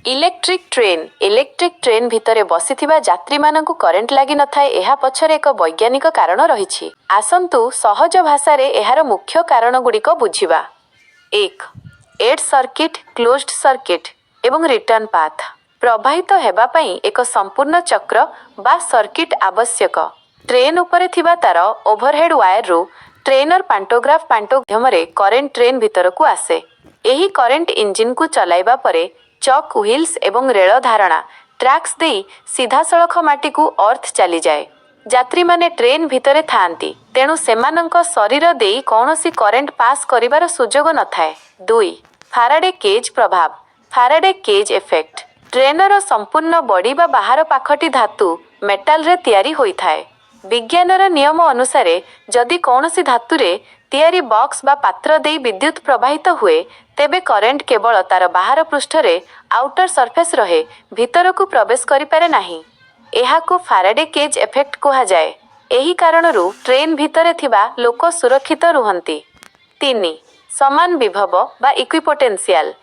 Electric train भितर बसिथिबा यात्री मानकु current लागि नथाए एहा पछरे एक वैज्ञानिक कारण रहिछि। आसंतु सहज भाषा रे एहार मुख्य कारण गुड़िक बुझिबा। 1. एड सर्किट, क्लोज्ड सर्किट एवं रिटर्न पाथ। प्रवाहित हेबा पई एक संपूर्ण चक्र बा सर्किट आवश्यक। ट्रेन उपरे थिबा तार ओभरहेड वायर रु ट्रेनर पांटोग्राफ माध्यमरे करेंट ट्रेन भितर को आसे। एही करेंट इंजिन को चलाइबा परे चक व्हील्स एवं रेल धारणा ट्रैक्स देई सीधा सड़क माटी को अर्थ चली जाए। यात्री माने ट्रेन भितरे थांती तेणु सेमानंक शरीर देई कौनसी करेंट पास करिवार सुजोग नथाए। 2. फाराडे केज प्रभाव, फाराडे केज इफेक्ट। ट्रेनर संपूर्ण बॉडी बा बाहर पाखटी धातु मेटाल रे तैयारी होई थाए। विज्ञानर नियम अनुसारे जदि कौनसी धातुरे तैयारी बॉक्स बा पात्र देई विद्युत प्रवाहित हुए तेबे करेंट केवल तार बाहर पृष्ठरे आउटर सरफेस रहे, भितर को प्रवेश करि पारे नाही। एहाकु फाराडे केज इफेक्ट कहा जाए। एही कारणरू ट्रेन भितरे थिबा लोक सुरक्षित रुहंती। 3. समान विभव बा इक्विपोटेंशियल।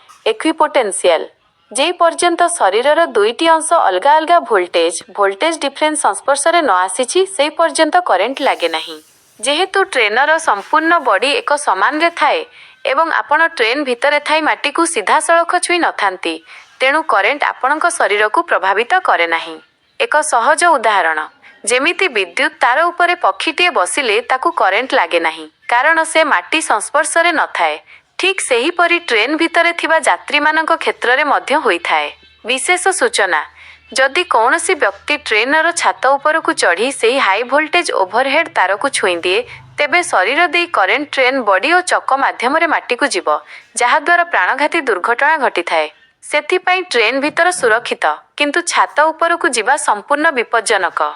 जे पर्यंत शरीरर दुईटी अंश अलगा अलगा वोल्टेज डिफरेंस संस्पर्शरे न आसीछि से पर्यंत करेंट लागे नाही। जेहेतु ट्रेनर संपूर्ण बॉडी एक समान रे थाए एवं आपण ट्रेन भितरे थाई माटी को सीधा सड़क छुई नथांती तेणु करेंट आपणक शरीर को प्रभावित करे नाही। एक सहज उदाहरण, जेमिति विद्युत तार उपरे पक्षीटीए बसिले ताकू करेंट लागे नाही कारण से माटी संस्पर्शरे नथाए। ठीक सेही परी ट्रेन भितरे थिबा यात्री मानक क्षेत्र रे मध्य होई थाए। विशेष सूचना, जदि कौनसी व्यक्ति ट्रेनर छात उपर को चढ़ी से हाई वोल्टेज ओभरहेड तार को छुई दिए तेबे शरीर दे करेंट ट्रेन बॉडी और चक माध्यम माटी को जीव जहाद्वारा प्राणघाती दुर्घटना घटी थाए। सेथिपाई ट्रेन भितर सुरक्षित किंतु छात उपर को जीवा संपूर्ण विपज्जनक।